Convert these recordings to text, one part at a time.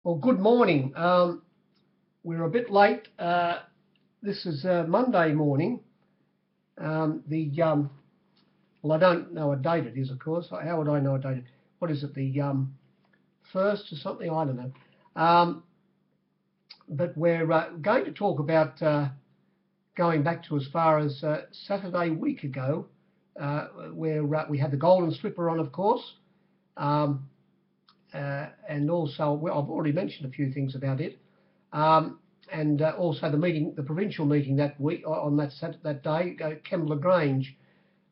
Well, good morning. We're a bit late. This is Monday morning. Well, I don't know what date it is, of course. How would I know what date? What is it? The first or something? I don't know. But we're going to talk about going back to as far as Saturday week ago, where we had the golden slipper on, of course. And also, well, I've already mentioned a few things about it, and also the provincial meeting that week on that day, Kembla Grange,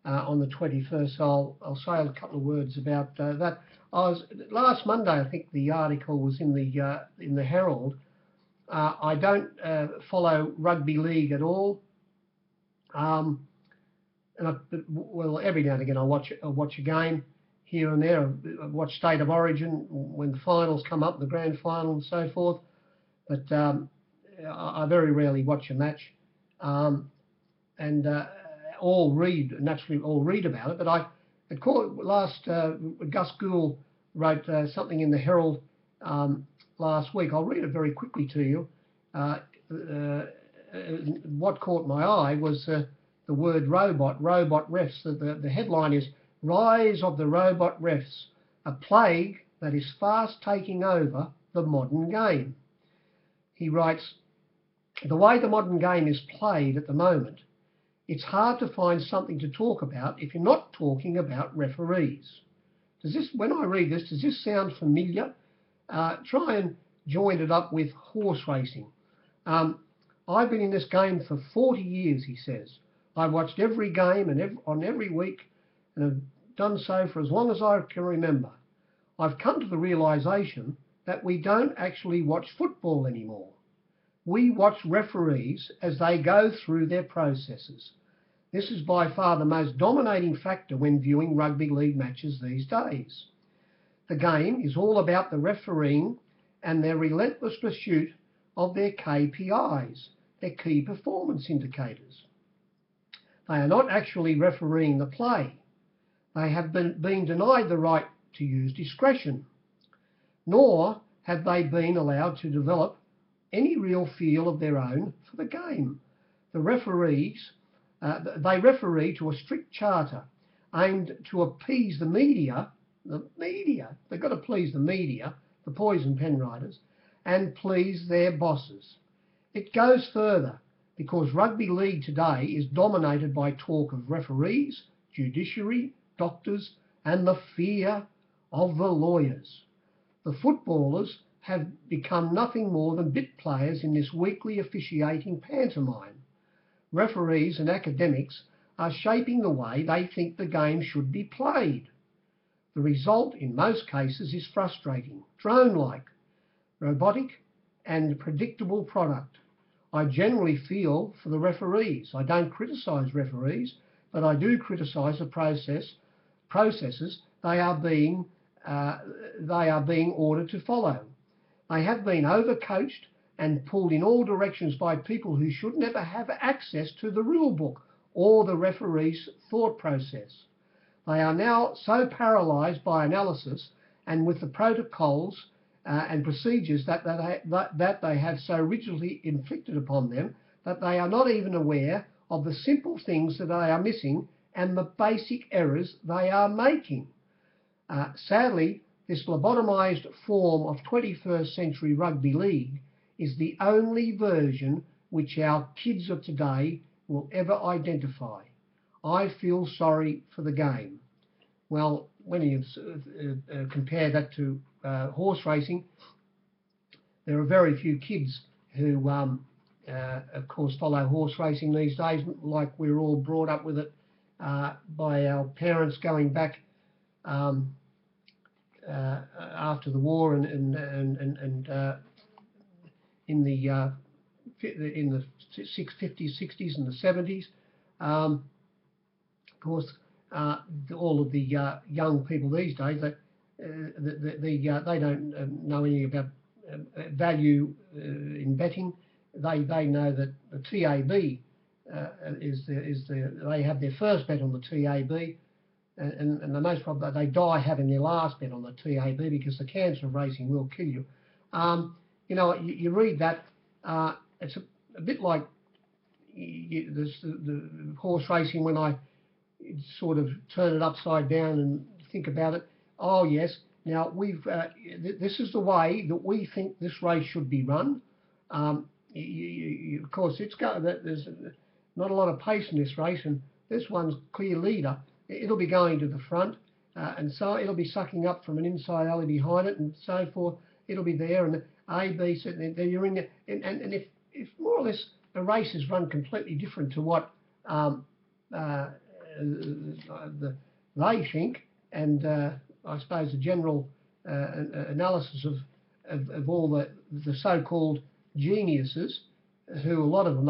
on the 21st. So I'll say a couple of words about that. Last Monday, I think the article was in the Herald. I don't follow rugby league at all, well, every now and again I watch a game here and there. I watch State of Origin when the finals come up, the grand final and so forth. But I very rarely watch a match, and all read about it. But Gus Gould wrote something in the Herald last week. I'll read it very quickly to you. What caught my eye was the word robot refs. The headline is "Rise of the Robot Refs, a plague that is fast taking over the modern game." He writes, "The way the modern game is played at the moment, it's hard to find something to talk about if you're not talking about referees." When I read this, does this sound familiar? Try and join it up with horse racing. I've been in this game for 40 years, he says. I've watched every game and on every week, and have done so for as long as I can remember. I've come to the realisation that we don't actually watch football anymore. We watch referees as they go through their processes. This is by far the most dominating factor when viewing rugby league matches these days. The game is all about the refereeing and their relentless pursuit of their KPIs, their key performance indicators. They are not actually refereeing the play. They have been denied the right to use discretion, nor have they been allowed to develop any real feel of their own for the game. They referee to a strict charter aimed to appease the media. They've got to please the media, the poison pen writers, and please their bosses. It goes further, because rugby league today is dominated by talk of referees, judiciary, doctors, and the fear of the lawyers. The footballers have become nothing more than bit players in this weekly officiating pantomime. Referees and academics are shaping the way they think the game should be played. The result in most cases is frustrating, drone-like, robotic, and predictable product. I generally feel for the referees. I don't criticise referees, but I do criticise the processes they are being ordered to follow. They have been overcoached and pulled in all directions by people who should never have access to the rule book or the referee's thought process. They are now so paralysed by analysis and with the protocols and procedures that they have so rigidly inflicted upon them that they are not even aware of the simple things that they are missing and the basic errors they are making. Sadly, this lobotomised form of 21st century rugby league is the only version which our kids of today will ever identify. I feel sorry for the game. Well, when you compare that to horse racing, there are very few kids who, of course, follow horse racing these days, like we're all brought up with it by our parents going back after the war and in the 50s, 60s, and the 70s. Of course, all of the young people these days, they don't know anything about value in betting. They know that the TAB they have their first bet on the TAB, and the most probably they die having their last bet on the TAB, because the cancer of racing will kill you. You know, you read that, it's a bit like the horse racing when I sort of turn it upside down and think about it. Oh yes, now this is the way that we think this race should be run. Of course, there's not a lot of pace in this race, and this one's clear leader. It'll be going to the front, and so it'll be sucking up from an inside alley behind it, and so forth. It'll be there, and A, B, so then you're in there, and if more or less the race is run completely different to what they think, and I suppose the general analysis of all the so-called geniuses, who a lot of them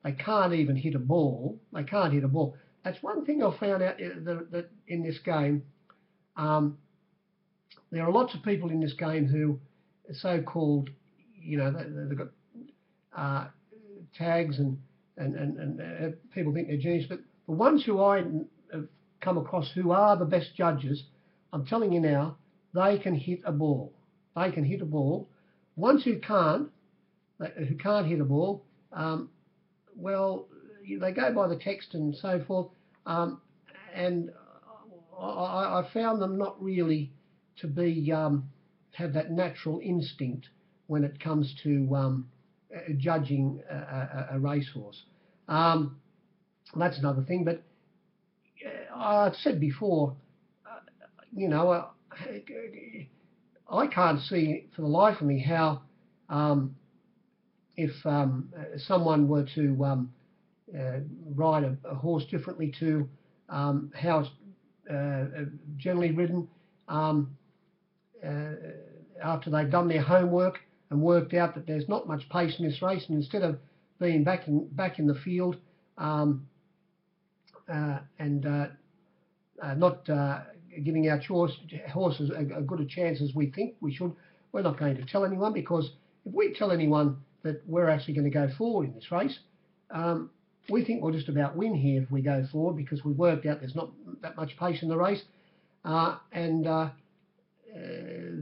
they can't even hit a ball. They can't hit a ball. That's one thing I found out that in this game. There are lots of people in this game who are so-called, you know, they've got tags and people think they're genius, but the ones who I have come across who are the best judges, I'm telling you now, they can hit a ball. They can hit a ball. Ones who can't hit a ball, well, they go by the text and so forth, and I found them not really to be have that natural instinct when it comes to judging a racehorse. That's another thing. But I've said before, you know, I can't see for the life of me how if someone were to ride a horse differently to how it's generally ridden, after they've done their homework and worked out that there's not much pace in this race, and instead of being back in the field and not giving our horses as good a chance as we think we should, we're not going to tell anyone, because if we tell anyone that we're actually going to go forward in this race, we think we'll just about win here if we go forward, because we've worked out there's not that much pace in the race, and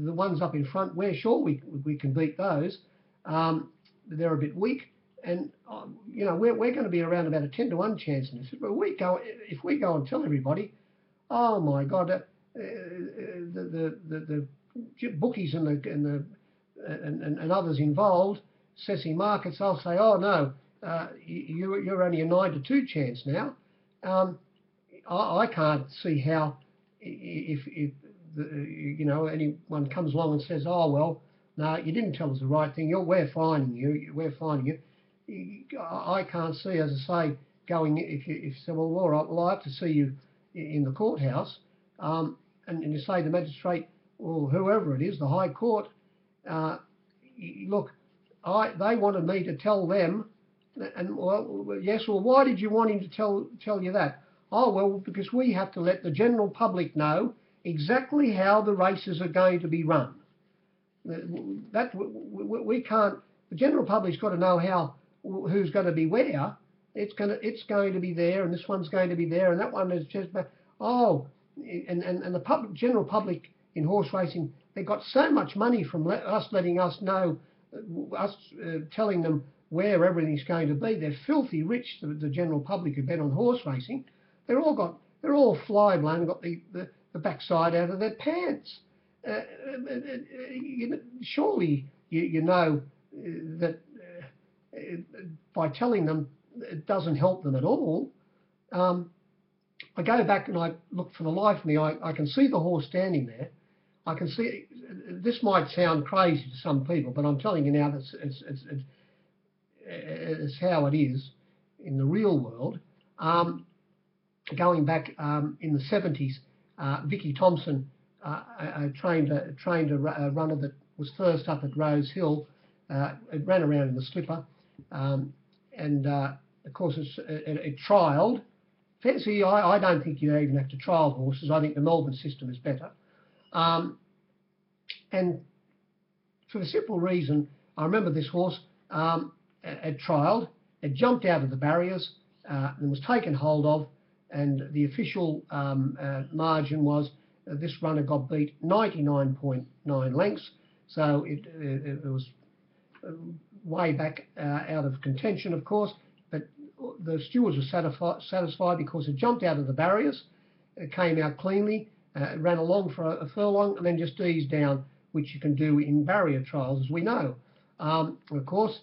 the ones up in front, we're sure we can beat those. They're a bit weak, and you know, we're going to be around about a 10-to-1 chance in this. But if we go and tell everybody, oh my God, the bookies and others involved, Sessi Markets, they'll say, oh no, you're only a 9-to-2 chance now. I can't see how, if you know, anyone comes along and says, oh well, no, you didn't tell us the right thing, we're fining you, we're fining you. I can't see, as I say, going, if you say, well, all right, well, I have to see you in the courthouse, and you say to the magistrate, or whoever it is, the High Court, look, they wanted me to tell them, and well, yes, well, why did you want him to tell you that? Oh, well, because we have to let the general public know exactly how the races are going to be run. That we can't. The general public's got to know who's going to be where. It's going to be there, and this one's going to be there, and that one is just. Oh, and the general public in horse racing, they got so much money from us letting us know, us telling them where everything's going to be. They're filthy rich. The general public who bet on horse racing, they're all fly blown, got the backside out of their pants. Surely you know that by telling them, it doesn't help them at all. I go back and I look, for the life of me, I can see the horse standing there. I can see, this might sound crazy to some people, but I'm telling you now that it's how it is in the real world. Going back in the 70s, Vicky Thompson trained a runner that was first up at Rosehill. It ran around in the slipper, and of course it trialled. See, I don't think you even have to trial horses. I think the Melbourne system is better. And for the simple reason, I remember this horse, it trialled, it jumped out of the barriers, and was taken hold of, and the official margin was this runner got beat 99.9 lengths. So it was way back out of contention, of course, but the stewards were satisfied because it jumped out of the barriers, it came out cleanly, ran along for a furlong and then just eased down, which you can do in barrier trials, as we know. Of course,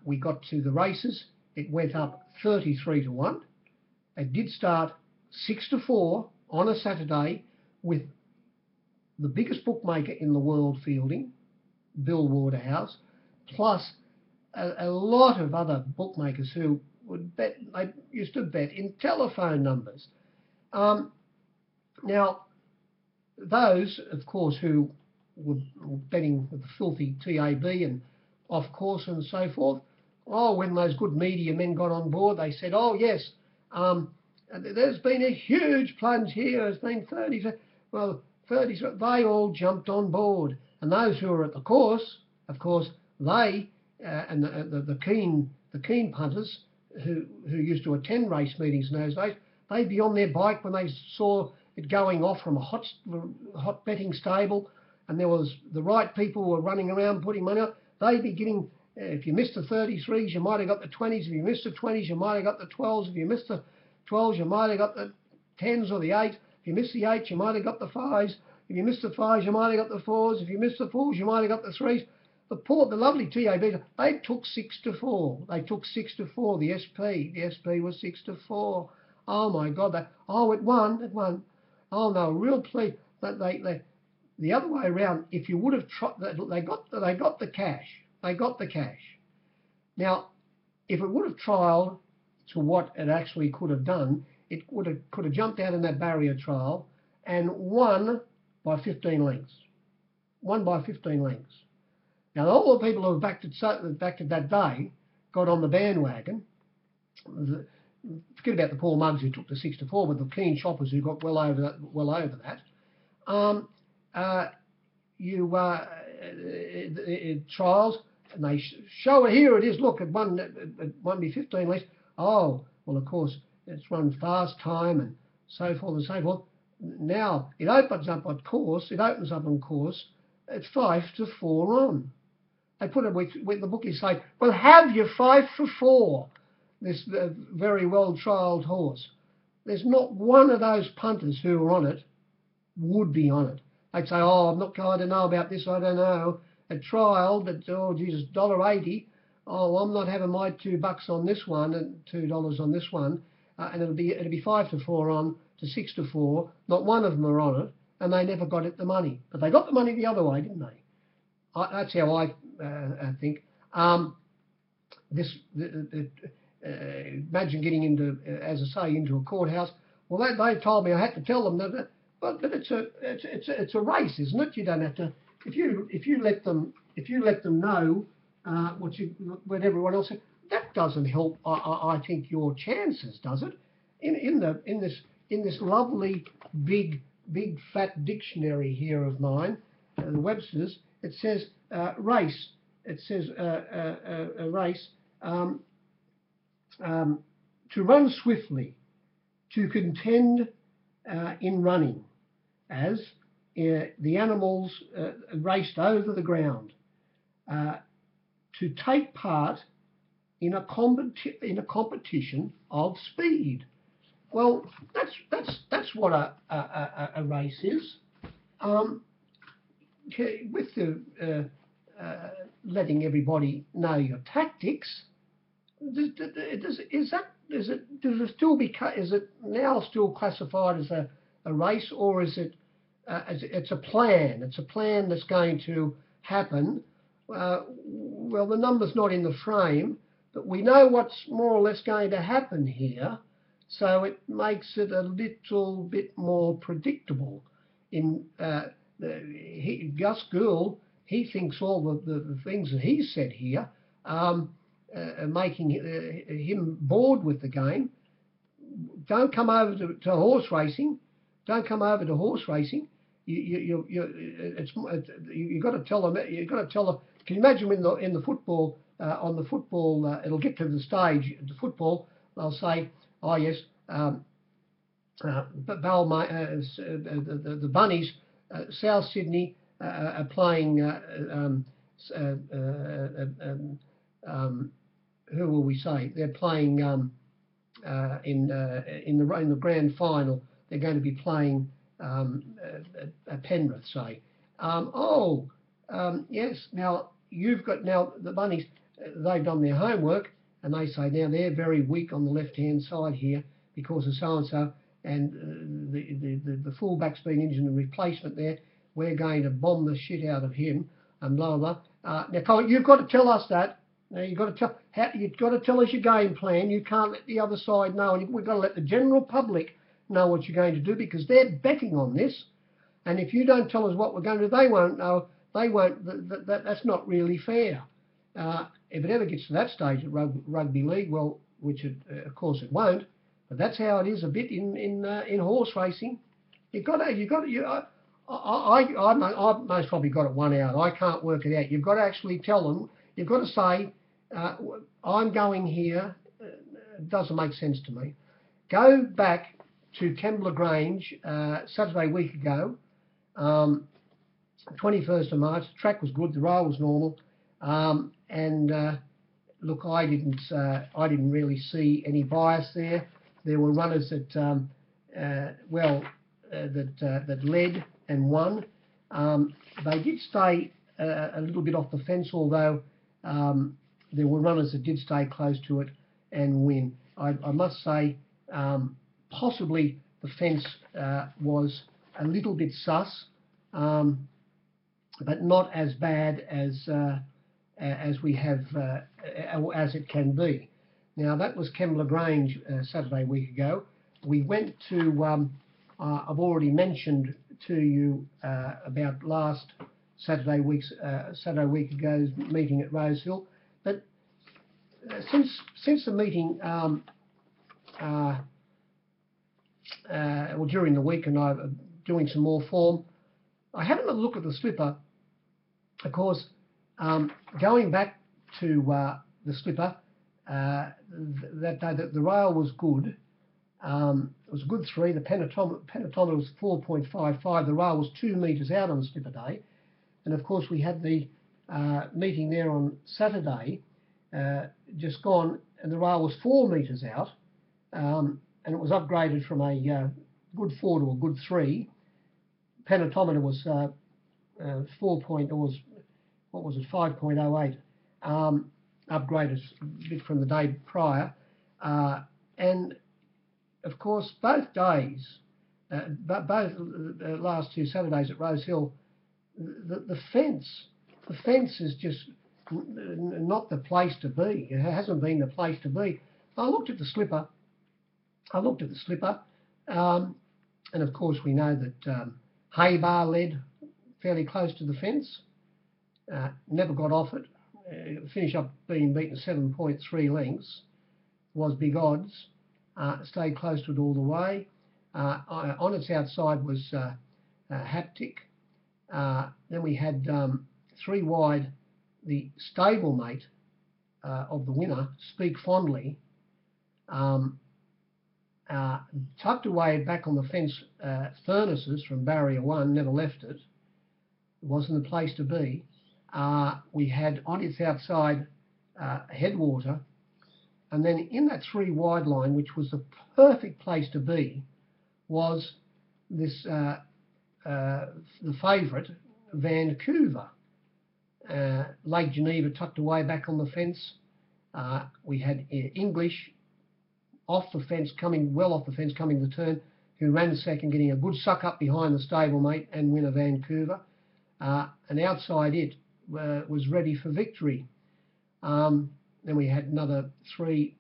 we got to the races. It went up 33 to 1. It did start 6 to 4 on a Saturday with the biggest bookmaker in the world fielding, Bill Waterhouse, plus a lot of other bookmakers who would bet. They used to bet in telephone numbers. Now, those, of course, who were betting with the filthy TAB and off course and so forth, when those good media men got on board, they said, oh yes, there's been a huge plunge here, there's been 30, well, 30, they all jumped on board. And those who were at the course, of course, they, and the keen punters who used to attend race meetings in those days, they'd be on their bike when they saw it going off from a hot betting stable, and there was the right people were running around putting money on. They'd be getting, if you missed the 33s, you might have got the 20s. If you missed the 20s, you might have got the 12s. If you missed the 12s, you might have got the 10s or the 8s. If you missed the 8s, you might have got the 5s. If you missed the 5s, you might have got the 4s. If you missed the 4s, you might have got the 3s. The lovely TAB, they took 6 to 4. They took 6 to 4. The SP was 6 to 4. Oh my God! It won. Oh no, real plea. But the other way around. If you would have tried, they got the cash. They got the cash. Now, if it would have trialled to what it actually could have done, it could have jumped out in that barrier trial and won by 15 lengths. Won by 15 lengths. Now, all the people who backed it that day got on the bandwagon. Forget about the poor mugs who took the 6 to 4, but the keen shoppers who got well over that. Trials, and they show it here. It is. Look, it won me 15 lengths. Oh, well, of course, it's run fast time and so forth and so forth. Now it opens up on course. It's 5 to 4 on. They put it with the bookies say, well, have your 5 for 4. This very well trialled horse. There's not one of those punters who are on it would be on it. They'd say, oh, I don't know about this, I don't know. A trial, but oh Jesus, $1.80. Oh, I'm not having my $2 on this one and $2 on this one, and it'll be 5 to 4 on to 6 to 4. Not one of them are on it, and they never got the money. But they got the money the other way, didn't they? That's how I think. Imagine getting into, as I say, into a courthouse. Well, they told me I had to tell them that, but it's a race, isn't it? You don't have to. If you let them know what everyone else said, that doesn't help. I think your chances, does it? In this lovely big fat dictionary here of mine, the Webster's, it says race. It says a race. To run swiftly, to contend in running, as the animals raced over the ground, to take part in a competition of speed. Well, that's what a race is. With the letting everybody know your tactics. Is it now still classified as a race, or is it it's a plan? It's a plan that's going to happen. Well, the number's not in the frame, but we know what's more or less going to happen here, so it makes it a little bit more predictable. Gus Gould, he thinks all the things that he said here. Making him bored with the game. Don't come over to horse racing. Don't come over to horse racing. You got to tell them. You got to tell them. Can you imagine in the football on the football? It'll get to the stage. The football, they'll say, oh yes, the Bunnies, South Sydney are playing. Who will we say? They're playing in the grand final. They're going to be playing Penrith, say. Yes. Now the Bunnies. They've done their homework, and they say now they're very weak on the left-hand side here because of so and so, and the fullback's been injured and replacement there. We're going to bomb the shit out of him, and blah blah. Now, Colin, you've got to tell us that. Now you've got to tell us your game plan. You can't let the other side know, and we've got to let the general public know what you're going to do because they're betting on this. And if you don't tell us what we're going to do, they won't know. They won't. That's not really fair. If it ever gets to that stage at rugby league, well, which of course it won't, but that's how it is a bit in horse racing. I most probably got it one out. I can't work it out. You've got to actually tell them. You've got to say, I'm going here. It doesn't make sense to me. Go back to Kembla Grange Saturday week ago, 21st of March. The track was good. The rail was normal. Look, I didn't really see any bias there. There were runners that that led and won. They did stay a little bit off the fence, although there were runners that did stay close to it and win. I must say, possibly the fence was a little bit sus, but not as bad as we have, as it can be. Now that was Kembla Grange Saturday week ago. We went to, I've already mentioned to you about last Saturday week ago's meeting at Rosehill, but since the meeting, during the week, and I'm doing some more form, I had a look at the slipper. Of course, going back to the slipper, that day the rail was good. It was a good 3. The pentatonic was 4.55. The rail was 2 metres out on the slipper day. And of course, we had the meeting there on Saturday, just gone, and the rail was 4 metres out. And it was upgraded from a good 4 to a good 3. Pentatonic was 5.08, upgraded a bit from the day prior. And of course, both days, both last 2 Saturdays at Rosehill, the fence is just not the place to be. It hasn't been the place to be. I looked at the slipper, and of course we know that Haybar led fairly close to the fence, never got off it, finished up being beaten 7.3 lengths, was big odds, stayed close to it all the way. On its outside was Haptic. Then we had 3 wide, the stablemate of the winner, Speak Fondly, tucked away back on the fence, Furnaces from barrier 1, never left it. It wasn't the place to be. We had on its outside Headwater, and then in that 3 wide line, which was the perfect place to be, was this the favourite, Vancouver. Lake Geneva tucked away back on the fence. We had English off the fence, well off the fence, coming the turn, who ran second, getting a good suck up behind the stablemate and winner Vancouver. And outside it was Ready for Victory. Then we had another 3,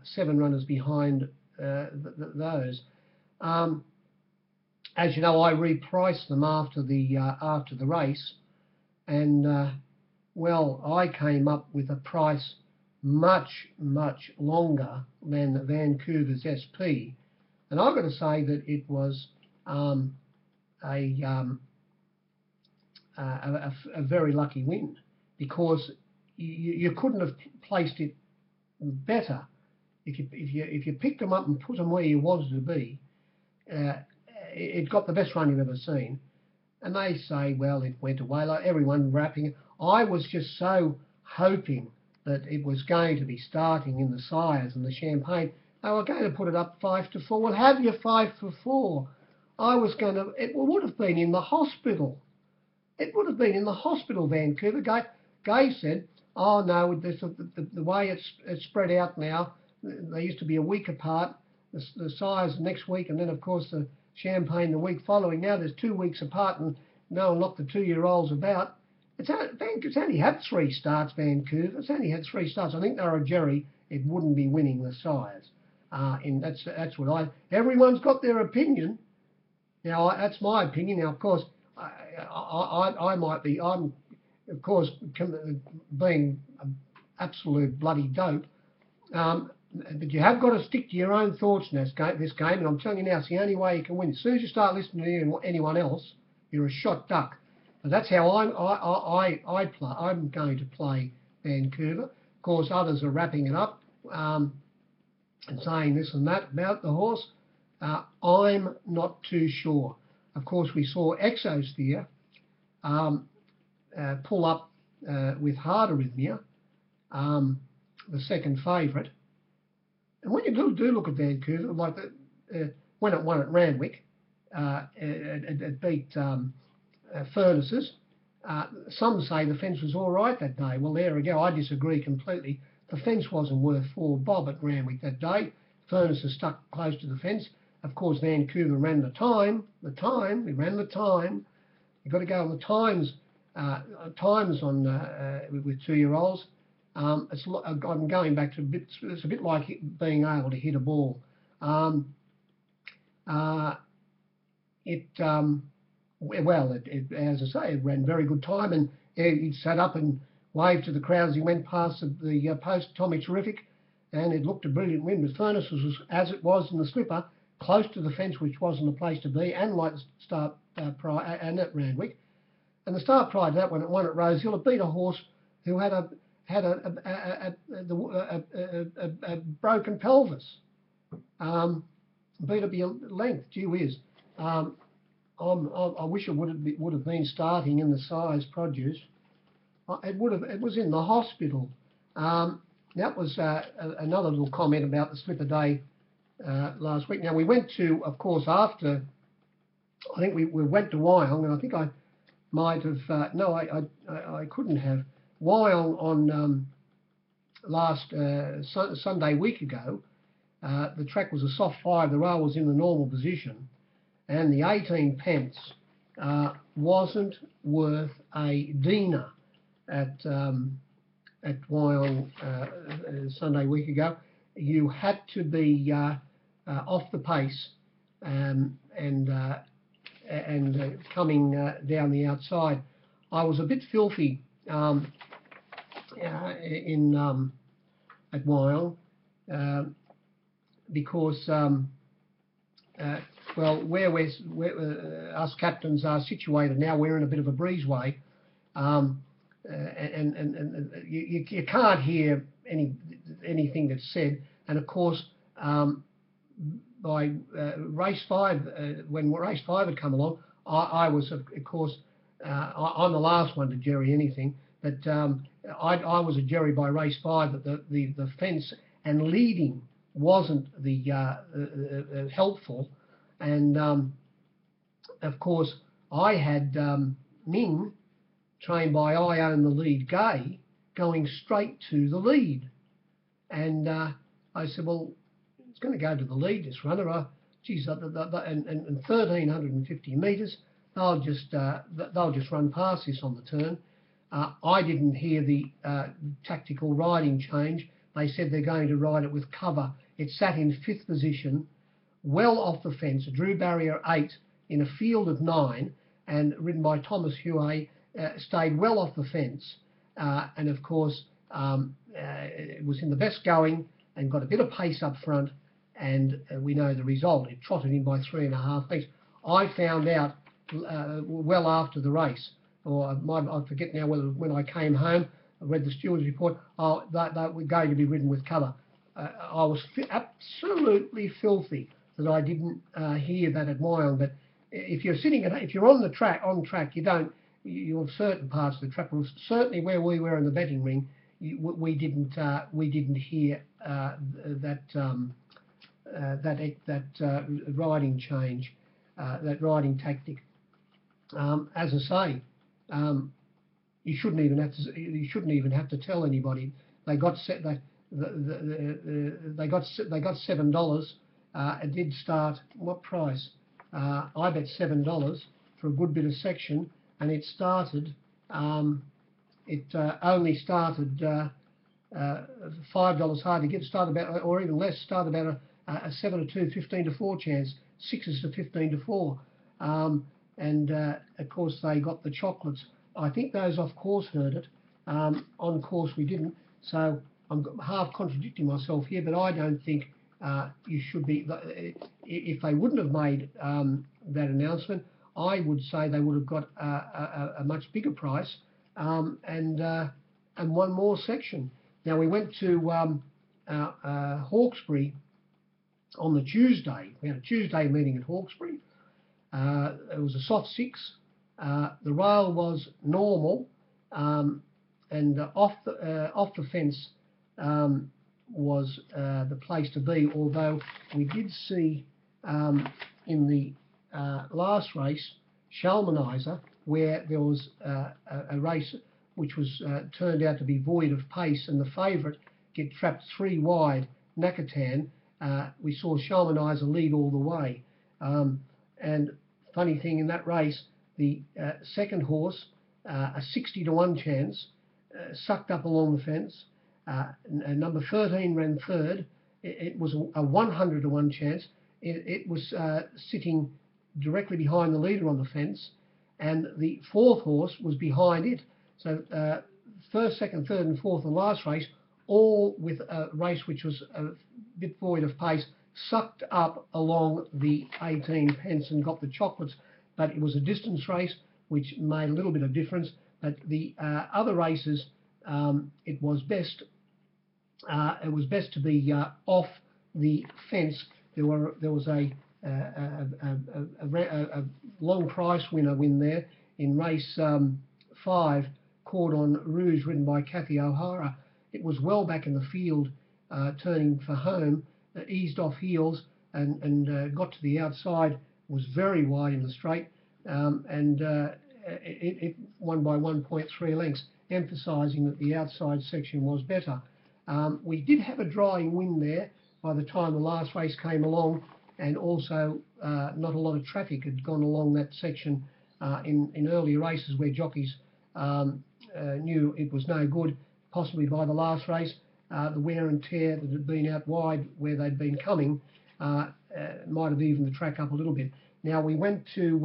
7 runners behind those. As you know, I repriced them after the race, and well, I came up with a price much longer than Vancouver's SP, and I've got to say that it was a very lucky win, because you couldn't have placed it better. If you picked them up and put them where you wanted to be, it got the best run you've ever seen. And they say, well, it went away, like everyone rapping it. I was just so hoping that it was going to be starting in the sires and the champagne. They were going to put it up 5-4. Well, have your 5-4. I was going to, it would have been in the hospital. It would have been in the hospital, Vancouver. Gay said, oh no, the way it's spread out now, they used to be a week apart, the sires next week, and then of course the champagne the week following. Now there's 2 weeks apart, and no one knocked the 2-year-olds about. It's only had 3 starts, Vancouver. It's only had 3 starts. I think they were a Jerry, it wouldn't be winning the sires. That's what everyone's got their opinion. Now that's my opinion. Now of course I might be, I'm of course being an absolute bloody dope. But you have got to stick to your own thoughts in this game, and I'm telling you now, it's the only way you can win. As soon as you start listening to anyone else, you're a shot duck. But that's how I'm going to play Vancouver. Of course, others are wrapping it up and saying this and that about the horse. I'm not too sure. Of course, we saw Exosphere pull up with Hard Arrhythmia, the second favourite. And when you do look at Vancouver, like when it won at Randwick, it beat Furnaces. Some say the fence was all right that day. Well, there we go. I disagree completely. The fence wasn't worth 4 bob at Randwick that day. Furnaces stuck close to the fence. Of course, Vancouver ran the time. We ran the time. You've got to go on the times on with 2-year-olds. I'm going back to it's a bit like being able to hit a ball. Well, as I say, it ran very good time, and he sat up and waved to the crowd as he went past the post. Tommy Terrific, and it looked a brilliant win. But Furnaces was, as it was in the slipper, close to the fence, which wasn't the place to be, and like the start prior and at Randwick. And the start prior to that, when it won at Rosehill, it beat a horse who had a broken pelvis. Beat it by a length. Gee whiz. I wish it would have been starting in the size produce. It was in the hospital. That was another little comment about the slipper day last week. Now we went to, of course, after. I think we went to Wyong, and I think I might have. No, I couldn't have. Wyong on last Sunday week ago. The track was a soft 5. The rail was in the normal position, and the 18 pence wasn't worth a dinar at Wyong Sunday week ago. You had to be off the pace and coming down the outside. I was a bit filthy at Wyong because well, where us captains are situated now, we're in a bit of a breezeway, and you can't hear anything that's said. And of course, by race 5, when race 5 had come along, I was of course I'm the last one to jerry anything, but I was a jerry by race 5 that the fence and leading wasn't the helpful, and of course I had Ming, trained by I Own the Lead Gay, going straight to the lead, and I said, well, it's going to go to the lead, this runner. Geez, and 1,350 metres, they'll just run past this on the turn. I didn't hear the tactical riding change. They said they're going to ride it with cover. It sat in 5th position, well off the fence, drew barrier 8 in a field of 9, and ridden by Thomas Huey, stayed well off the fence, and of course it was in the best going and got a bit of pace up front, and we know the result. It trotted in by 3.5 lengths. I found out well after the race, or I forget now whether when I came home, I read the steward's report, that were going to be ridden with cover. I was absolutely filthy that I didn't hear that at Wyong, but if you're sitting if you're on the track, you have certain parts of the track. Well, certainly where we were in the betting ring, we didn't hear that riding change, that riding tactic. As I say, you shouldn't even have to tell anybody. They got $7. It did start. What price? I bet $7 for a good bit of section, and it started. It only started $5 hard to get. Start about, or even less. Start about a 7 to 2, 15 to 4 chance. 6s to 15 to 4. And of course they got the chocolates. I think those off course heard it. On course we didn't. So I'm half contradicting myself here, but I don't think you should be. If they wouldn't have made that announcement, I would say they would have got a much bigger price and one more section. Now we went to Hawkesbury on the Tuesday. We had a Tuesday meeting at Hawkesbury. It was a soft 6. The rail was normal, and off the fence was the place to be. Although we did see in the last race, Shalmanizer, where there was a race which was turned out to be void of pace, and the favourite get trapped 3 wide, Nakatan. We saw Shalmanizer lead all the way. And funny thing in that race, the second horse, a 60 to 1 chance, sucked up along the fence. Number 13 ran third. It was a 100 to 1 chance. It was sitting directly behind the leader on the fence, and the fourth horse was behind it. So first, second, third and fourth in the last race, all with a race which was a bit void of pace, sucked up along the 18 pence and got the chocolates. But it was a distance race, which made a little bit of difference. But the other races, it was best to be off the fence. There was a long price winner there in race 5, Cordon Rouge, ridden by Kathy O'Hara. It was well back in the field, turning for home, eased off heels and got to the outside, was very wide in the straight, and it won by 1.3 lengths, emphasising that the outside section was better. We did have a drying wind there by the time the last race came along, and also not a lot of traffic had gone along that section in earlier races where jockeys knew it was no good. Possibly by the last race, the wear and tear that had been out wide where they'd been coming might have evened the track up a little bit. Now we went to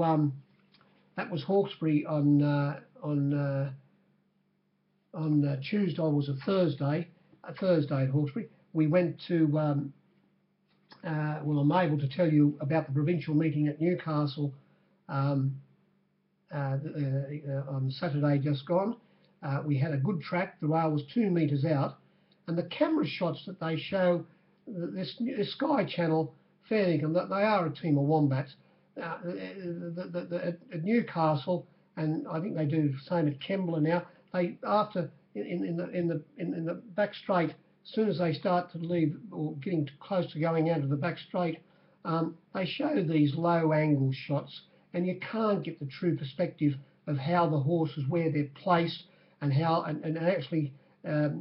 that was Hawkesbury on Tuesday. Was a Thursday at Hawkesbury. We went to well, I'm able to tell you about the provincial meeting at Newcastle on Saturday just gone. We had a good track. The rail was 2 metres out, and the camera shots that they show, this Sky Channel, fair income, that they are a team of wombats. At Newcastle, and I think they do the same at Kembla now. They after in the back straight, as soon as they start to leave or getting close to going out of the back straight, they show these low angle shots, and you can't get the true perspective of how the horses, where they're placed, and how and actually how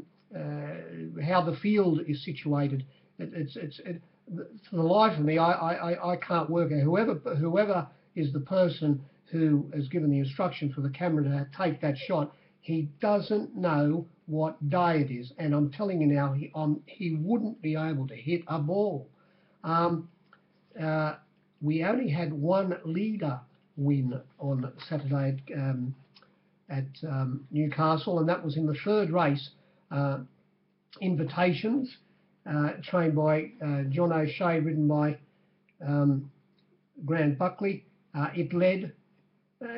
the field is situated. For the life of me, I can't work out. Whoever is the person who has given the instruction for the camera to take that shot, he doesn't know what day it is, and I'm telling you now, he wouldn't be able to hit a ball. We only had one leader win on Saturday at Newcastle, and that was in the third race, Invitations, trained by John O'Shea, ridden by Grant Buckley. It led.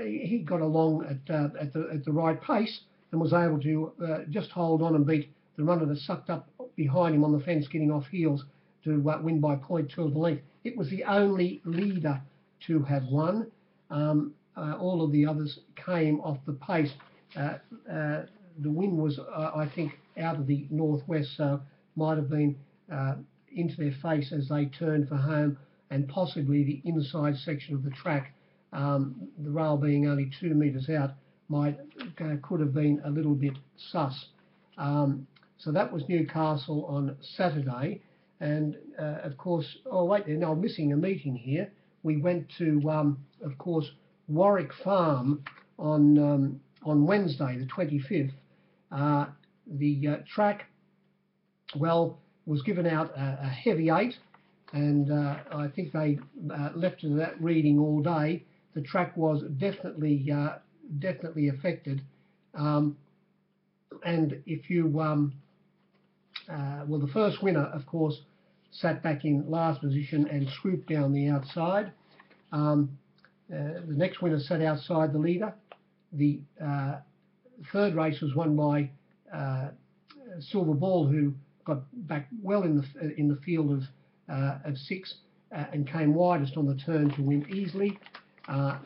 He got along at the right pace and was able to just hold on and beat the runner that sucked up behind him on the fence, getting off heels to win by 0.2 of the length. It was the only leader to have won. all of the others came off the pace. The wind was, I think, out of the northwest, so might have been into their face as they turned for home, and possibly the inside section of the track, the rail being only 2 metres out, could have been a little bit sus. So that was Newcastle on Saturday, and of course, oh wait, now I'm missing a meeting here. We went to, of course, Warwick Farm on Wednesday, the 25th. The track, well, was given out a heavy 8, and I think they left it at that reading all day. The track was definitely affected, and if you well, the first winner, of course, sat back in last position and swooped down the outside. The next winner sat outside the leader. The third race was won by Silver Ball, who got back well in the field of 6 and came widest on the turn to win easily.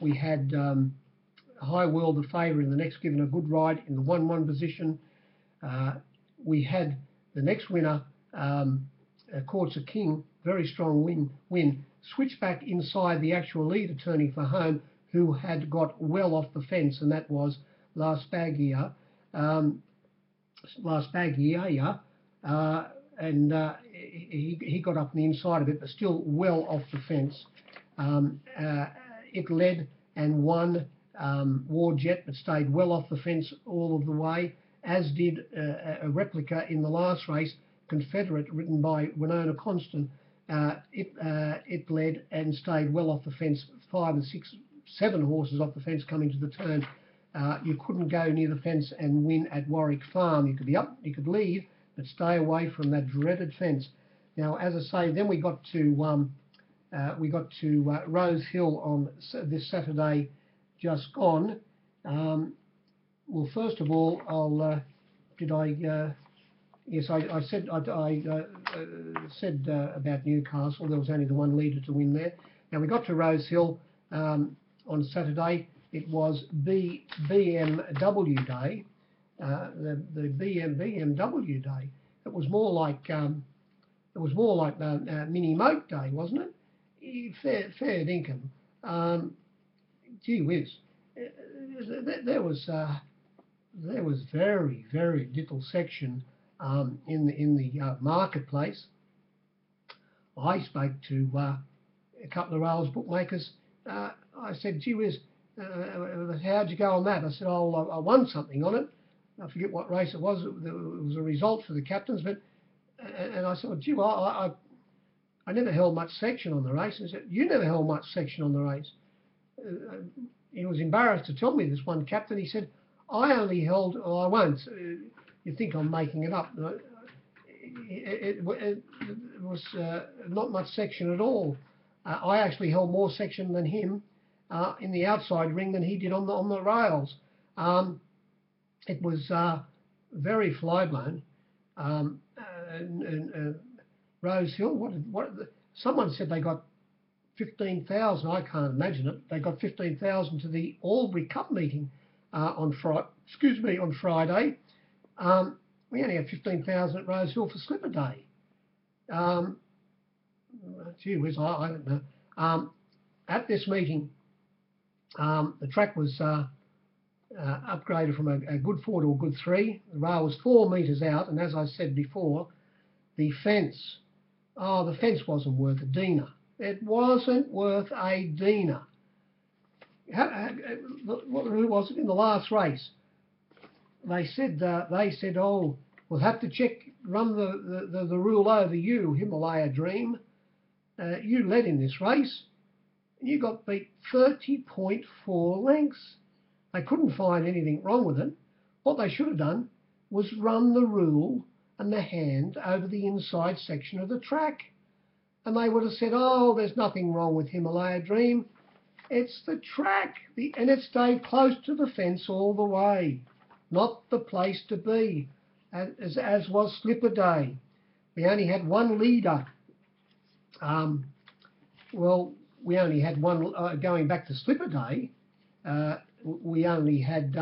We had High World, the favourite in the next, given a good ride in the 1-1 position. We had the next winner, Courts of King, very strong win, switched back inside the actual leader turning for home, who had got well off the fence, and that was Last Bagia, and he got up on the inside of it, but still well off the fence. It led and won War Jet, but stayed well off the fence all of the way, as did a replica in the last race, Confederate, ridden by Winona Constant. It led and stayed well off the fence, 5 and 6, 7 horses off the fence coming to the turn. You couldn't go near the fence and win at Warwick Farm. You could be up, you could lead, but stay away from that dreaded fence. Now, as I say, then we got to Rosehill on this Saturday just gone. Well, first of all, yes, I said about Newcastle. There was only the one leader to win there. Now we got to Rosehill on Saturday. It was BMW Day, the BMW Day. It was more like Mini Moat Day, wasn't it? Fair dinkum. Gee whiz, there was very little section in the marketplace. I spoke to a couple of rails bookmakers. I said, gee whiz, how'd you go on that? I said, oh, I won something on it. I forget what race it was. It was a result for the captains, but and I said, well, gee, well, I never held much section on the race. I said, you never held much section on the race. He was embarrassed to tell me, this one captain. He said, I only held, I won't. You think I'm making it up. It was not much section at all. I actually held more section than him in the outside ring than he did on the rails. It was very fly-blown. Rosehill, someone said they got 15,000. I can't imagine it. They got 15,000 to the Albury Cup meeting on Friday. We only had 15,000 at Rosehill for Slipper Day. Gee whiz, I don't know. At this meeting, the track was upgraded from a good 4 to a good 3. The rail was 4 metres out, and as I said before, the fence wasn't worth a dinar. It wasn't worth a dinar. Who was it in the last race? They said, oh, we'll have to run the rule over you, Himalaya Dream. You led in this race, and you got beat 30.4 lengths. They couldn't find anything wrong with it. What they should have done was run the rule and the hand over the inside section of the track. And they would have said, oh, there's nothing wrong with Himalaya Dream. It's the track. And it stayed close to the fence all the way. Not the place to be, as was Slipper Day. We only had one leader. Well, we only had one, going back to Slipper Day, we only had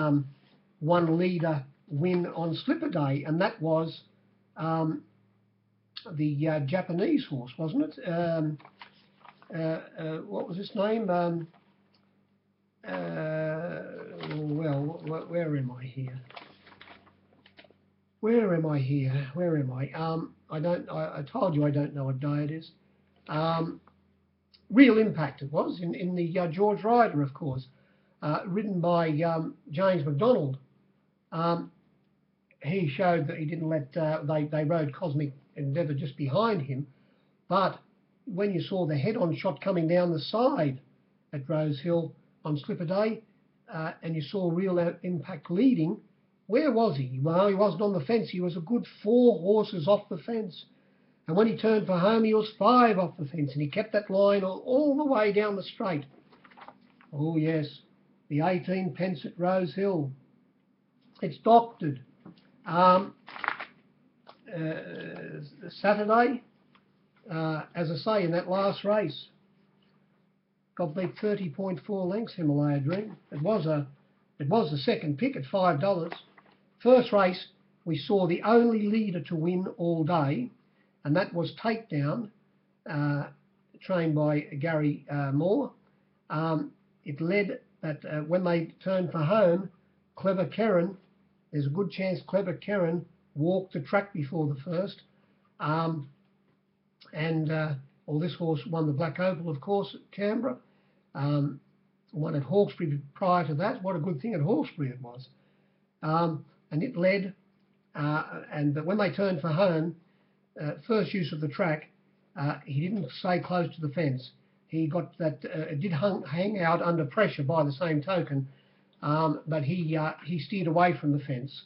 one leader win on Slipper Day, and that was the Japanese horse, wasn't it? What was his name? Well, where am I here? Where am I here? Where am I? I told you I don't know what day it is. Real Impact it was, in the George Ryder, of course, ridden by James McDonald. He showed that he didn't let, they rode Cosmic Endeavour just behind him, but when you saw the head-on shot coming down the side at Rosehill on Slipper Day, and you saw Real Impact leading, where was he? Well, he wasn't on the fence. He was a good 4 horses off the fence. And when he turned for home, he was 5 off the fence, and he kept that line all the way down the straight. Oh, yes, the 18 pence at Rosehill. It's doctored. Saturday, as I say, in that last race, got beat 30.4 lengths, Himalaya Dream. It was the second pick at $5. First race, we saw the only leader to win all day, and that was Takedown, trained by Gary Moore. It led that when they turned for home, Clever Keren, there's a good chance Clever Keren walked the track before the first. Well, this horse won the Black Opal, of course, at Canberra. Won at Hawkesbury prior to that. What a good thing at Hawkesbury it was. And it led, but when they turned for home, first use of the track, he didn't stay close to the fence. He got that, it did hang out under pressure by the same token, but he steered away from the fence.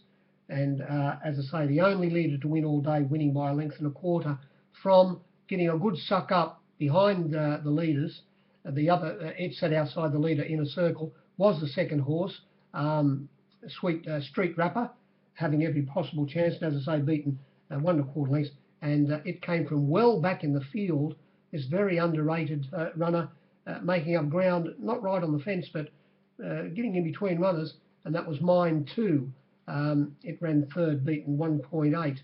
And as I say, the only leader to win all day, winning by a length and a quarter from getting a good suck up behind the leaders. The other, it sat outside the leader in a circle, was the second horse, Sweet Street Rapper, having every possible chance, and as I say, beaten 1 1/4 lengths. And it came from well back in the field, this very underrated runner, making up ground, not right on the fence, but getting in between runners, and that was Mine Too. It ran third, beaten 1.8,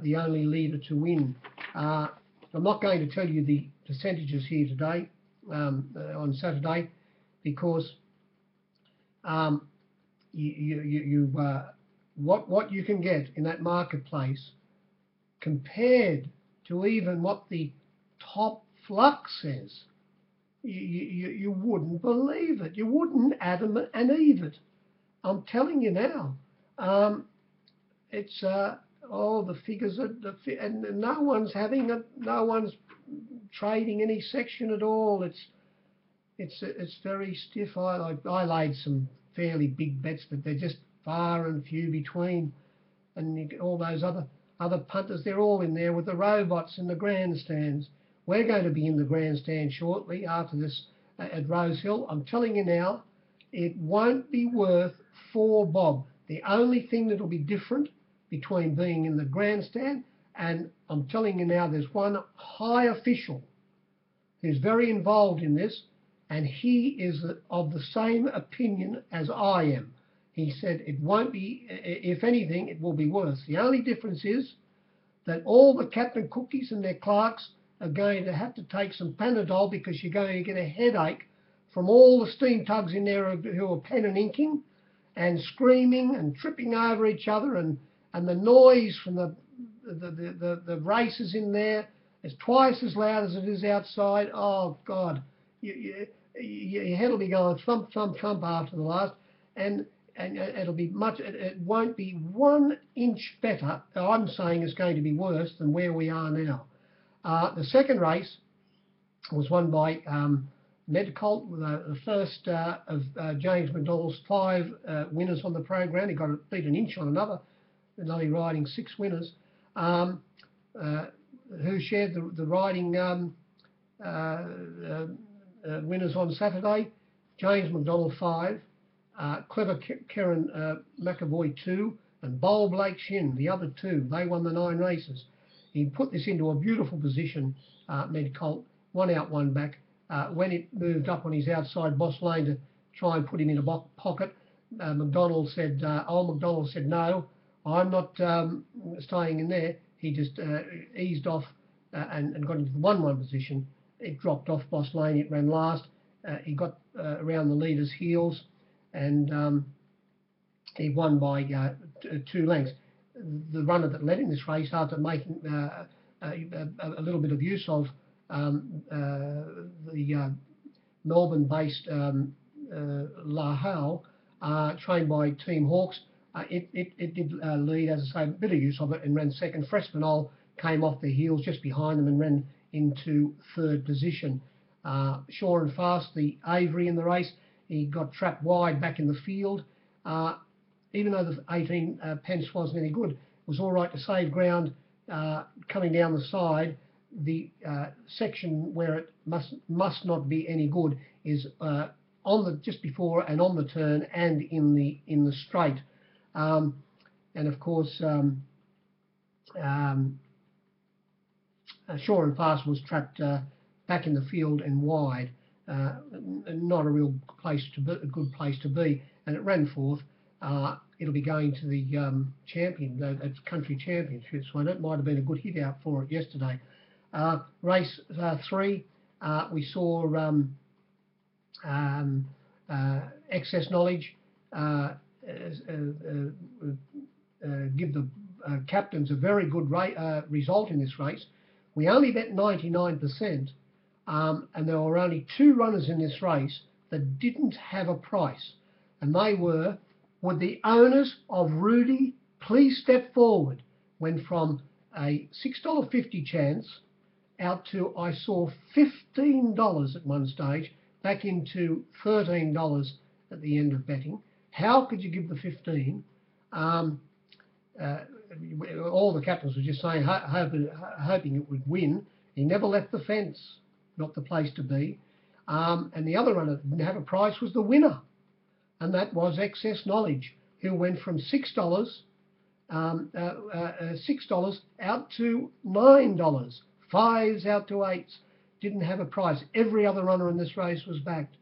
the only leader to win. I'm not going to tell you the percentages here today, on Saturday, because what you can get in that marketplace compared to even what the top flux says, you wouldn't believe it. You wouldn't Adam and Eve it. I'm telling you now. It's the figures are, and no one's having it. No one's trading any section at all. It's very stiff. I laid some fairly big bets, but they're just far and few between. And all those other punters, they're all in there with the robots in the grandstands. We're going to be in the grandstand shortly after this at Rosehill. I'm telling you now, it won't be worth 4 bob. The only thing that'll be different between being in the grandstand, and I'm telling you now, there's one high official who's very involved in this, and he is of the same opinion as I am. He said it won't be, if anything, it will be worse. The only difference is that all the Captain Cookies and their clerks are going to have to take some Panadol, because you're going to get a headache from all the steam tugs in there who are pen and inking and screaming and tripping over each other, and the noise from the races in there is twice as loud as it is outside. Oh God, your head will be going thump, thump, thump after the last, and it'll be much. It won't be 1 inch better. I'm saying it's going to be worse than where we are now. The second race was won by Medcolt, the first of James McDonald's 5 winners on the program. He got beat an inch on another, and only riding 6 winners, who shared the riding winners on Saturday. James McDonald 5, Clever Keren McAvoy 2, and Bowl Blake Shin, the other 2. They won the 9 races. He put this into a beautiful position, Medcolt, 1 out, 1 back. When it moved up on his outside boss lane to try and put him in a pocket, McDonald said, old McDonald said, no, I'm not staying in there. He just eased off and got into the 1-1 position. It dropped off boss lane. It ran last. He got around the leader's heels, and he won by 2 lengths. The runner that led in this race, after making a little bit of use of the Melbourne-based Rosehill, trained by Team Hawks, it did lead, as I say, a bit of use of it, and ran second. Frespinol came off their heels just behind them and ran into 3rd position. Sure and Fast, the Avery in the race, he got trapped wide back in the field. Even though the 18 pence wasn't any good, it was all right to save ground coming down the side. The section where it must not be any good is on the just before and on the turn and in the straight, and of course Sure and Fast was trapped back in the field and wide. Not a real place to be, a good place to be, and it ran 4th. It'll be going to the country championships, so it might have been a good hit out for it yesterday. Race 3, we saw Excess Knowledge give the captains a very good result in this race. We only bet 99%, and there were only 2 runners in this race that didn't have a price, and they were, would the owners of Rudy please step forward, went from a $6.50 chance out to, I saw, $15 at one stage, back into $13 at the end of betting. How could you give the 15? All the captains were just saying, hoping it would win. He never left the fence, not the place to be. And the other runner that didn't have a price was the winner, and that was Excess Knowledge, who went from $6 out to $9, 5s out to 8s, didn't have a price. Every other runner in this race was backed.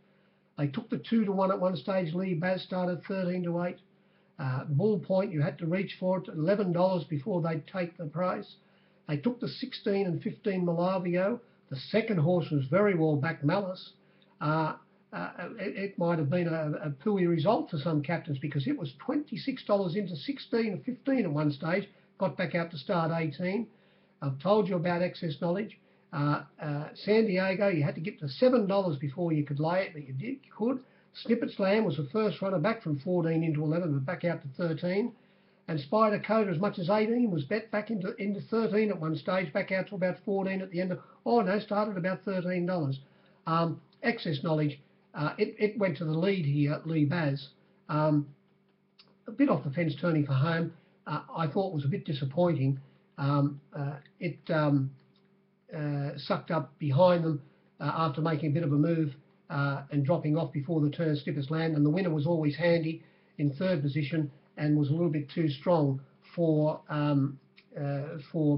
They took the 2-1 at one stage. Lee Baz started 13-8. Bull Point, you had to reach for it, $11 before they'd take the price. They took the 16 and 15 Malavio. The second horse was very well backed, Malice. It might have been a pooey result for some captains, because it was $26 into 16 and 15 at one stage, got back out to start 18. I've told you about Excess Knowledge. San Diego, you had to get to $7 before you could lay it, but you could. Snippet Slam was the first runner back from 14 into 11, but back out to 13. And Spider Coda, as much as 18, was bet back into 13 at one stage, back out to about 14 at the end of, started about $13. Excess Knowledge, it went to the lead here, Lee Baz. A bit off the fence turning for home. I thought was a bit disappointing. It sucked up behind them after making a bit of a move and dropping off before the turn Snippets Land, and the winner was always handy in 3rd position and was a little bit too strong for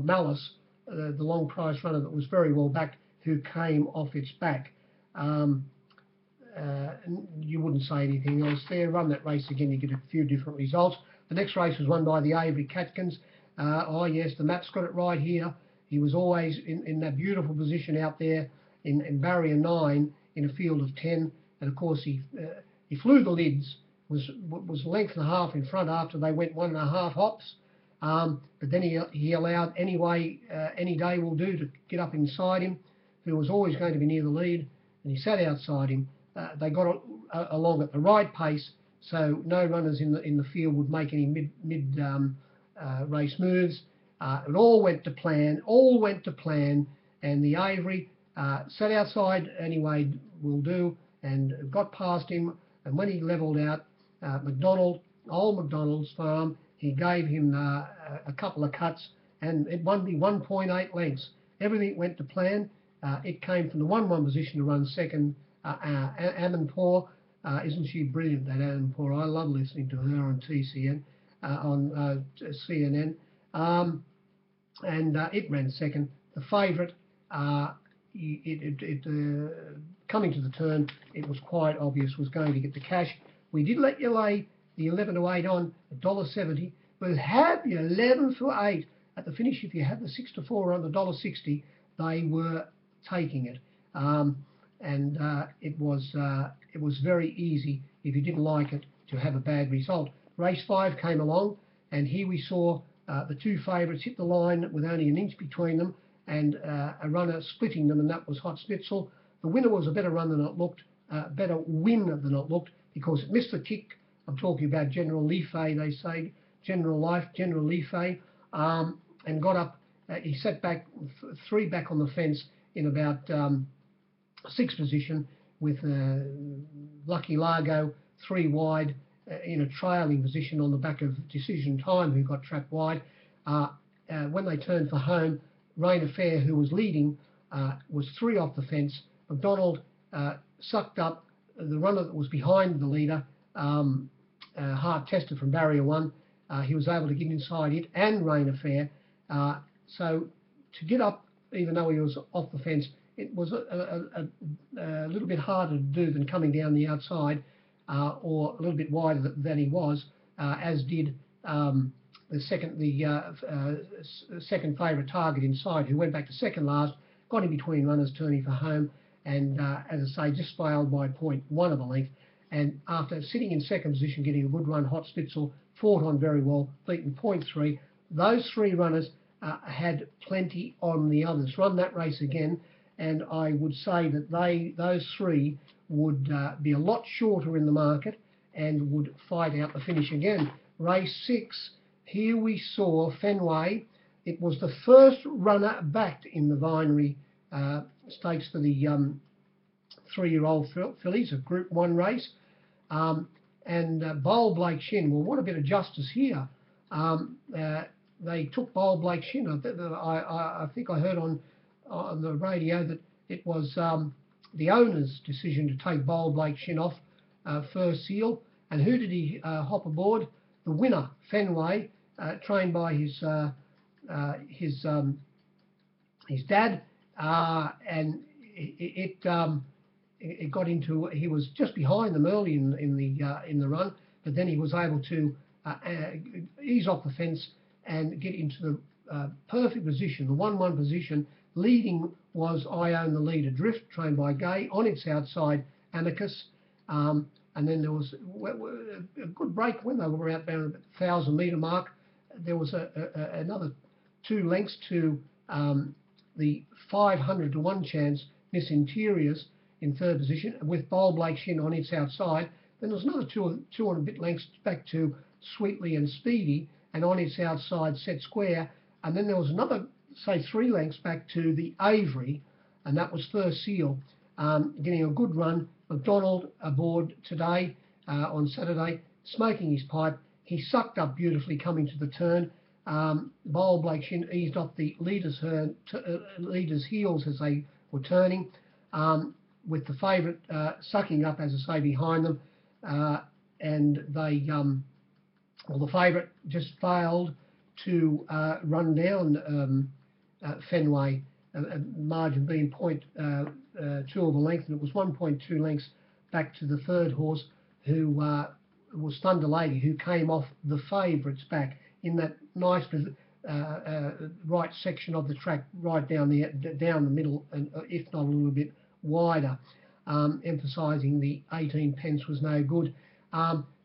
Malice, the long price runner that was very well backed, who came off its back. You wouldn't say anything else there. Run that race again, you get a few different results. The next race was won by the Avery Catkins. Oh yes, the map's got it right here. He was always in that beautiful position out there in barrier 9 in a field of 10, and of course he flew the lids, was a length and a half in front after they went 1.5 hops, but then he allowed Any Day Will Do to get up inside him, who was always going to be near the lead, and he sat outside him. They got along at the right pace, so no runners in the field would make any mid race moves. It all went to plan, and the Avery sat outside Any Way Will Do and got past him, and when he levelled out, old McDonald's farm, he gave him a couple of cuts, and it won me 1.8 lengths. Everything went to plan. It came from the 1-1 position to run second. Amanpour, isn't she brilliant, that Amanpour? I love listening to her on TCN, on CNN. And it ran second. The favourite, coming to the turn, it was quite obvious was going to get the cash. We did let you lay the 11 to 8 on $1.70, but have you 11 for 8 at the finish. If you had the 6 to 4 on the $1.60, they were taking it, and it was very easy, if you didn't like it, to have a bad result. Race 5 came along, and here we saw the two favourites hit the line with only an inch between them, and a runner splitting them, and that was Hot Spitzel. The winner was a better run than it looked, better win than it looked, because it missed the kick. I'm talking about General Life, they say, General Life, General Life, and got up. He sat back, 3 back on the fence in about 6th position, with Lucky Largo 3 wide in a trailing position on the back of Decision Time, who got trapped wide. When they turned for home, Rain Affair, who was leading, was 3 off the fence. McDonald sucked up the runner that was behind the leader, Hard Tested from barrier 1. He was able to get inside it and Rain Affair. So to get up, even though he was off the fence, it was a little bit harder to do than coming down the outside, or a little bit wider than he was, as did the second favourite Target Inside, who went back to second last, got in between runners turning for home, and as I say, just failed by 0.1 of a length. And after sitting in second position, getting a good run, Hot Spitzel fought on very well, beaten 0.3. Those 3 runners had plenty on the others. Run that race again, and I would say that those 3 would be a lot shorter in the market and would fight out the finish again. Race 6, here we saw Fenway. It was the first runner backed in the Vinery Stakes for the 3-year-old fillies, a Group 1 race. And Bowl Blake Shin, well, what a bit of justice here. They took Bowl Blake Shin. I think I heard on the radio that it was the owner's decision to take Bowl Blake Shin off First Seal. And who did he hop aboard? The winner, Fenway, trained by his dad, and it got into. He was just behind them early in the run, but then he was able to ease off the fence and get into the perfect position, the 1-1 position. Leading was I Own the Lead Adrift, trained by Gay. On its outside, Amicus. And then there was a good break when they were out around the 1,000-metre mark. There was another 2 lengths to the 500 to 1 chance Miss Interiors in 3rd position, with Bowl Blake Shin on its outside. Then there was another 2 and a bit lengths back to Sweetly and Speedy, and on its outside Set Square. And then there was another, say, 3 lengths back to the Avery, and that was First Seal, getting a good run. McDonald aboard today on Saturday, smoking his pipe. He sucked up beautifully coming to the turn. Bowl Blake Shin eased off the leaders' heels as they were turning, with the favourite sucking up, as I say, behind them. And they, well, the favourite just failed to run down Fenway, margin being 0.2 of a length, and it was 1.2 lengths back to the 3rd horse, who was Thunder Lady, who came off the favourites back in that nice right section of the track, right down the middle, and if not a little bit wider, emphasising the 18 pence was no good.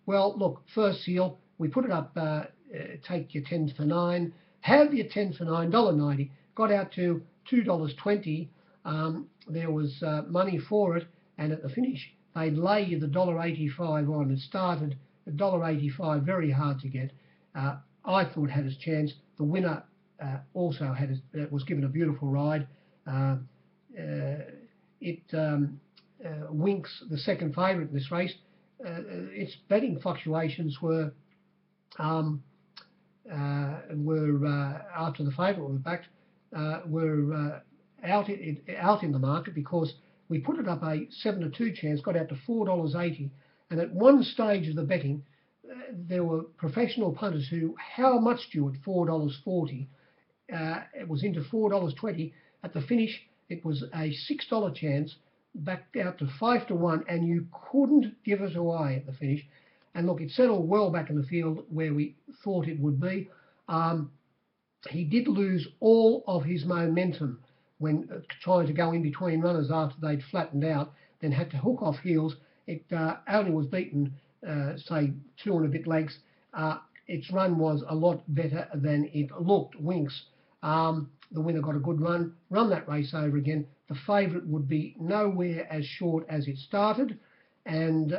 Well, look, First Seal, we put it up, take your 10 for 9, have your 10 for $9, $1.90, got out to $2.20. There was money for it, and at the finish they'd lay you the $1.85 on. It started at $1.85, very hard to get. I thought had his chance. The winner also was given a beautiful ride. Winks, the second favourite in this race, its betting fluctuations were after the favourite was backed, were out in the market, because we put it up a 7 to 2 chance, got out to $4.80, and at one stage of the betting, there were professional punters who, how much due at $4.40? It was into $4.20. At the finish, it was a $6 chance, backed out to 5-1, and you couldn't give it away at the finish. And look, it settled well back in the field where we thought it would be. He did lose all of his momentum when trying to go in between runners after they'd flattened out, then had to hook off heels. It only was beaten, say, 2 and a bit lengths. Its run was a lot better than it looked. Winks, the winner, got a good run that race over again. The favourite would be nowhere as short as it started, and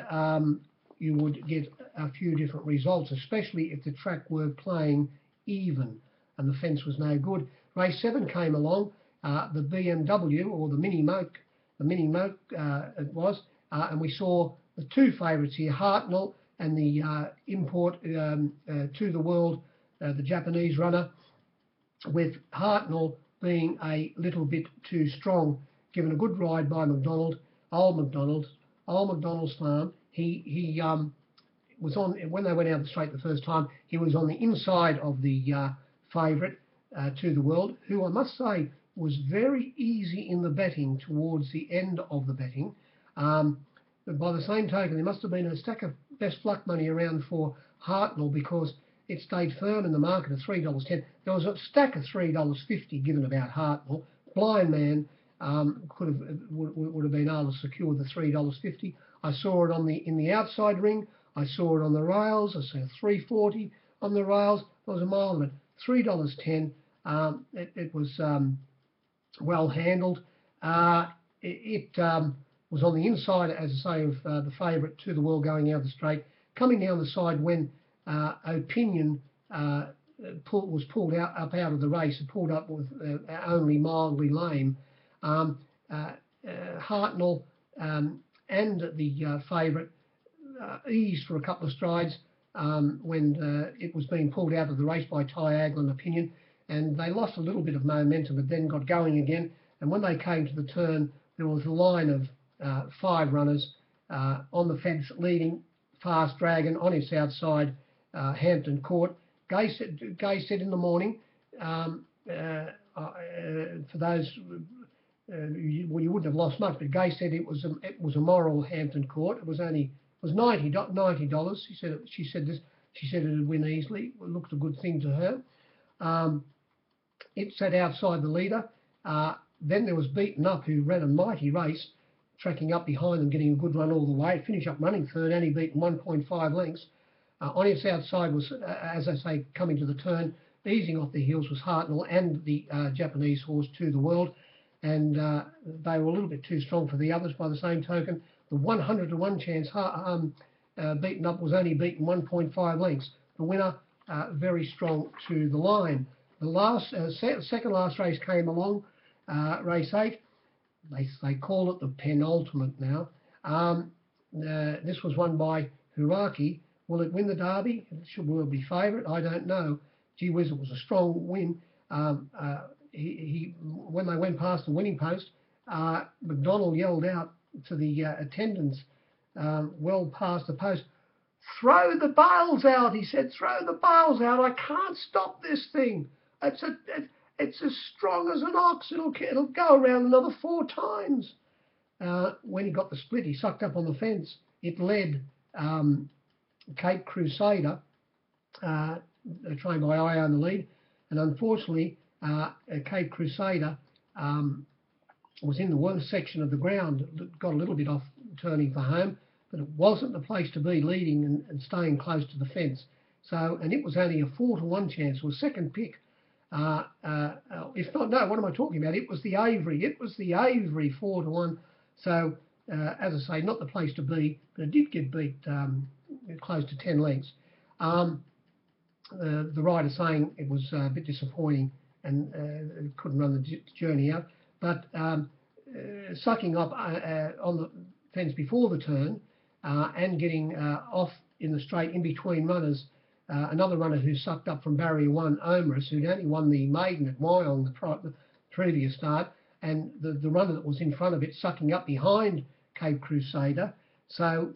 you would get a few different results, especially if the track were playing even and the fence was no good. Race 7 came along, the BMW, or the Mini Moke it was, and we saw the 2 favourites here, Hartnell and the import to the world, the Japanese runner, with Hartnell being a little bit too strong, given a good ride by Old McDonald's farm. He was on, when they went out the straight the first time, he was on the inside of the favourite to the world, who I must say was very easy in the betting towards the end of the betting. But by the same token, there must have been a stack of best luck money around for Hartnell, because it stayed firm in the market at $3.10. There was a stack of $3.50 given about Hartnell. Blind man would have been able to secure the $3.50. I saw it in the outside ring. I saw it on the rails. I saw $3.40 on the rails. There was a mile of it. $3.10. It was well handled. It was on the inside, as I say, of the favourite to the world going out of the straight. Coming down the side when Opinion was pulled up out of the race. It pulled up with only mildly lame. Hartnell and the favourite eased for a couple of strides when it was being pulled out of the race by Tyagle and Opinion, and they lost a little bit of momentum, but then got going again. And when they came to the turn, there was a line of 5 runners on the fence, leading Fast Dragon on its outside, Hampton Court. Gay said in the morning, for those, you wouldn't have lost much, but Gay said it was a moral Hampton Court. It was $90. She said it would win easily. It looked a good thing to her. It sat outside the leader. Then there was Beaten Up, who ran a mighty race, tracking up behind them, getting a good run all the way. It finished up running third, only beaten 1.5 lengths. On its outside was, as I say, coming to the turn, easing off the heels was Hartnell and the Japanese horse To the World, and they were a little bit too strong for the others. By the same token, the 100-to-1 chance Beaten Up was only beaten 1.5 lengths. The winner very strong to the line. The second last race came along, race 8. They call it the penultimate now. This was won by Huraki. Will it win the Derby? Will it be favourite? I don't know. Gee whiz, it was a strong win. When they went past the winning post, McDonald yelled out to the attendants well past the post, "Throw the bales out," he said. "Throw the bales out. I can't stop this thing. It's as strong as an ox. It'll go around another 4 times." When he got the split, he sucked up on the fence. It led Cape Crusader, trained by Io in the lead, and unfortunately Cape Crusader was in the worst section of the ground. It got a little bit off turning for home, but it wasn't the place to be, leading and staying close to the fence. So, and it was only a 4-to-1 chance. It was second pick. If not, no, what am I talking about? It was the Avery. It was the Avery 4-to-1. So, as I say, not the place to be, but it did get beat close to 10 lengths. The rider saying it was a bit disappointing and couldn't run the journey out. But sucking up on the fence before the turn and getting off in the straight in between runners, another runner who sucked up from barrier 1, Omerus, who'd only won the maiden at Wyong the previous start, and the runner that was in front of it sucking up behind Cape Crusader. So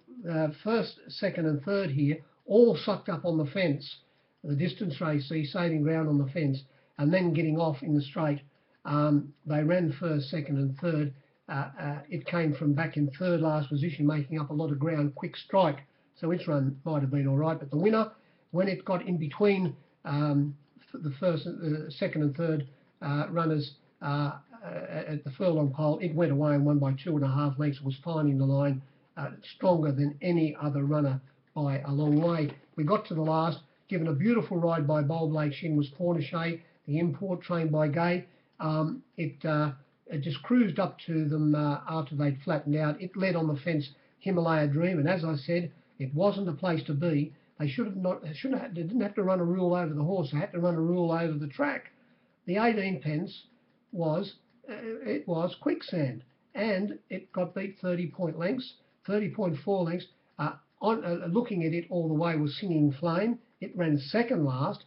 first, second and third here all sucked up on the fence. The distance race, saving ground on the fence, and then getting off in the straight. They ran first, second and third. it came from back in third last position, making up a lot of ground. Quick Strike, so its run might have been all right, but the winner, when it got in between the first, second and third runners at the furlong pole, it went away and won by 2.5 lengths. It was finding the line stronger than any other runner by a long way. We got to the last, given a beautiful ride by Bold Lake Shin was Pornichet, the import trained by Gay. It just cruised up to them after they'd flattened out. It led on the fence Himalaya Dream, and as I said, it wasn't a place to be. They didn't have to run a rule over the horse. They had to run a rule over the track. The 18 pence was Quicksand, and it got beat 30-point lengths, 30.4 lengths. Looking at it all the way was Singing Flame. It ran second last.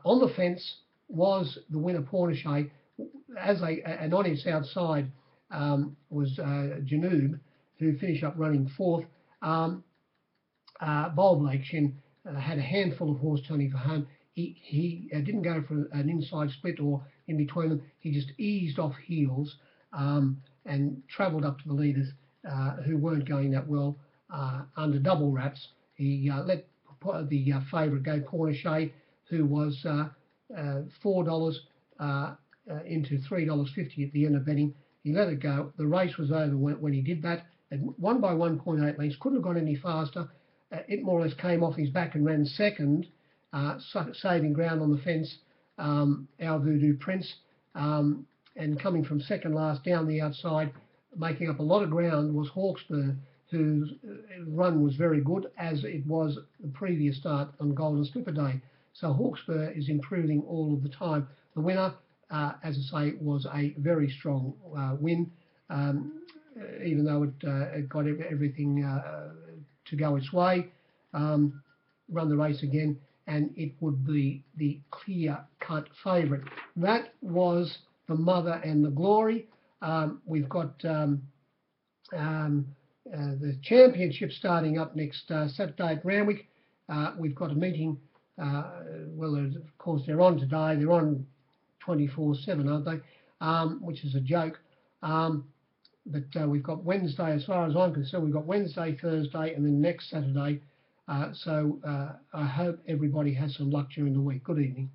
On the fence was the winner Pornichet, and on its outside was Janoob, who finished up running fourth. Bold Lake Shin had a handful of horse turning for home. He didn't go for an inside split or in between them. He just eased off heels and travelled up to the leaders who weren't going that well under double wraps. He let the favourite go, Pornichet, who was $4 into $3.50 at the end of betting. He let it go. The race was over when he did that. It won by 1.8 lengths. Couldn't have gone any faster. It more or less came off his back and ran second, saving ground on the fence, Our Voodoo Prince. And coming from second last down the outside, making up a lot of ground, was Hawkspur, whose run was very good, as it was the previous start on Golden Slipper Day. So Hawkspur is improving all of the time. The winner, as I say, was a very strong win, even though it got everything to go its way. Run the race again, and it would be the clear-cut favourite. That was the Mother and the Glory. We've got the championship starting up next Saturday at Randwick. We've got a meeting. Well, of course, they're on today. They're on 24/7, aren't they? Which is a joke. But we've got Wednesday, as far as I'm concerned, we've got Wednesday, Thursday, and then next Saturday. So I hope everybody has some luck during the week. Good evening.